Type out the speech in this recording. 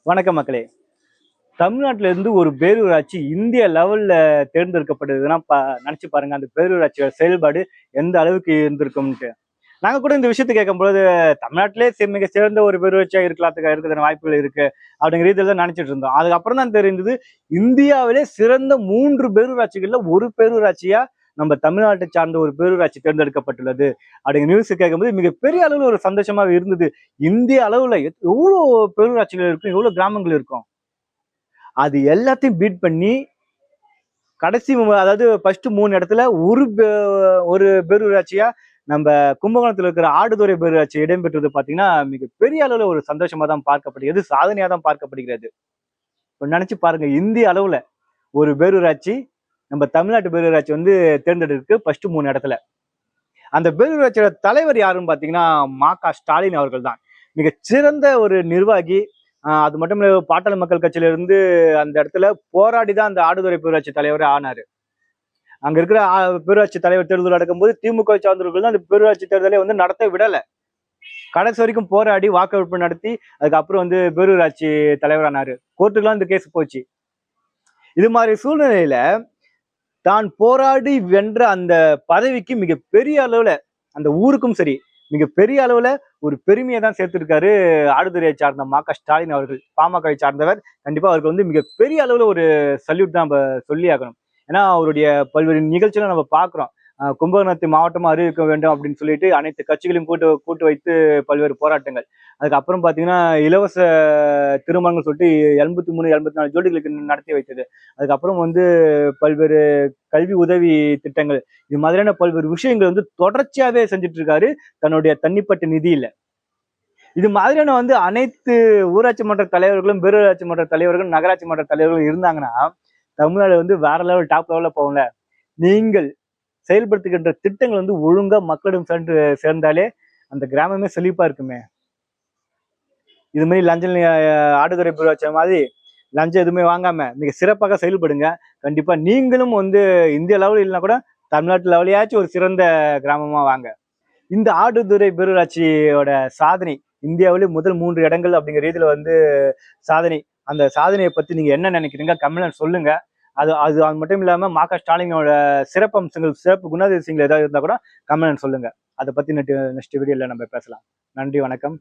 வணக்கம் மக்களே. தமிழ்நாட்டில இருந்து ஒரு பேரூராட்சி இந்திய லெவல்ல தேர்ந்தெடுக்கப்பட்டதுன்னா நினைச்சு பாருங்க, அந்த பேரூராட்சியோட செயல்பாடு எந்த அளவுக்கு இருந்திருக்கும்ட்டு. நாங்க கூட இந்த விஷயத்தை கேட்கும்போது தமிழ்நாட்டிலே மிக சிறந்த ஒரு பேரூராட்சியா இருக்கலாத்துக்கு இருக்கிற வாய்ப்புகள் இருக்கு அப்படிங்கிற ரீதியில தான் நினைச்சிட்டு இருந்தோம். அதுக்கப்புறம் தான் தெரிந்தது, இந்தியாவிலே சிறந்த 3 பேரூராட்சிகள்ல ஒரு பேரூராட்சியா நம்ம தமிழ்நாட்டை சார்ந்த ஒரு பேரூராட்சி தேர்ந்தெடுக்கப்பட்டுள்ளது அப்படிங்கிற நியூஸ் கேட்கும்போது மிகப்பெரிய அளவுல ஒரு சந்தோஷமாக இருந்தது. இந்திய அளவுல எவ்வளவு பேரூராட்சிகள் இருக்கும், எவ்வளவு கிராமங்கள் இருக்கும், அது எல்லாத்தையும் பீட் பண்ணி கடைசி அதாவது ஃபர்ஸ்ட் 3 இடத்துல ஒரு பேரூராட்சியா நம்ம கும்பகோணத்துல இருக்கிற ஆடுதுறை பேரூராட்சி இடம்பெற்றது பாத்தீங்கன்னா மிகப்பெரிய அளவுல ஒரு சந்தோஷமா தான் பார்க்கப்படுகிறது, சாதனையா தான் பார்க்கப்படுகிறது. இப்ப நினைச்சு பாருங்க, இந்திய அளவுல ஒரு பேரூராட்சி நம்ம தமிழ்நாட்டு பேரூராட்சி தேர்ந்தெடுக்கு ஃபர்ஸ்ட் 3 இடத்துல. அந்த பேரூராட்சியோட தலைவர் யாருன்னு பாத்தீங்கன்னா ஸ்டாலின் அவர்கள் தான். மிகச்சிறந்த ஒரு நிர்வாகி. அது மட்டும் இல்ல, பாட்டாளி மக்கள் கட்சியில இருந்து அந்த இடத்துல போராடிதான் அந்த ஆடுதுறை பேரூராட்சி தலைவரே ஆனாரு. அங்க இருக்கிற பேரூராட்சி தலைவர் தேர்தல் நடக்கும்போது திமுக சார்ந்தவர்கள் தான் அந்த பேரூராட்சி தேர்தலை நடத்த விடல. கடைசி வரைக்கும் போராடி வாக்கெடுப்பு நடத்தி அதுக்கப்புறம் பேரூராட்சி தலைவரானாரு. கோர்ட்டுக்கெல்லாம் இந்த கேஸ் போச்சு. இது மாதிரி சூழ்நிலையில தான் போராடி வென்ற அந்த பதவிக்கு மிகப்பெரிய அளவுல அந்த ஊருக்கும் சரி மிகப்பெரிய அளவுல ஒரு பெருமையை தான் சேர்த்திருக்காரு ஆடுதுறையை சார்ந்த ஸ்டாலின் அவர்கள். பாமகவை சார்ந்தவர். கண்டிப்பா அவருக்கு மிகப்பெரிய அளவுல ஒரு சல்யூட் தான் நம்ம சொல்லி ஆகணும். ஏன்னா அவருடைய பல்வேறு நிகழ்ச்சிகளை நம்ம பாக்குறோம். கும்பகோணத்தை மாவட்டமா அறிவிக்க வேண்டும் அப்படின்னு சொல்லிட்டு அனைத்து கட்சிகளையும் கூட்டு வைத்து பல்வேறு போராட்டங்கள். அதுக்கப்புறம் பாத்தீங்கன்னா இலவச திருமணங்கள் சொல்லிட்டு 83 84 ஜோடிகளுக்கு நடத்தி வைத்தது. அதுக்கப்புறம் பல்வேறு கல்வி உதவி திட்டங்கள், இது மாதிரியான பல்வேறு விஷயங்கள் தொடர்ச்சியாவே செஞ்சுட்டு இருக்காரு தன்னுடைய தனிப்பட்ட நிதியில. இது மாதிரியான அனைத்து ஊராட்சி மன்ற தலைவர்களும், பேரூராட்சி மன்ற தலைவர்களும், நகராட்சி மன்ற தலைவர்களும் இருந்தாங்கன்னா தமிழ்நாடு வேற லெவல், டாப் லெவல்ல போகல. நீங்கள் செயல்படுத்துகின்ற திட்டங்கள் ஒழுங்கா மக்களிடம் சேர்ந்தாலே அந்த கிராமமே செழிப்பா இருக்குமே. இது மாதிரி லஞ்சம், ஆடுதுறை பேரூராட்சி மாதிரி லஞ்சம் எதுவுமே வாங்காம மிக சிறப்பாக செயல்படுங்க. கண்டிப்பா நீங்களும் இந்திய லெவலில் இல்லைன்னா கூட தமிழ்நாட்டு லெவலையாச்சும் ஒரு சிறந்த கிராமமா வாங்க. இந்த ஆடுதுறை பேரூராட்சியோட சாதனை இந்தியாவிலே முதல் 3 இடங்கள் அப்படிங்கிற ரீதியில சாதனை. அந்த சாதனையை பத்தி நீங்க என்ன நினைக்கிறீங்க கமெண்ட்ல சொல்லுங்க. அது அது அது மட்டும் இல்லாம ஸ்டாலினோட சிறப்பம்சங்கள், சிறப்பு குணாதிசயங்கள் ஏதாவது இருந்தா கூட கமெண்ட் சொல்லுங்க. அதை பத்தி நெக்ஸ்ட் வீடியோல நம்ம பேசலாம். நன்றி, வணக்கம்.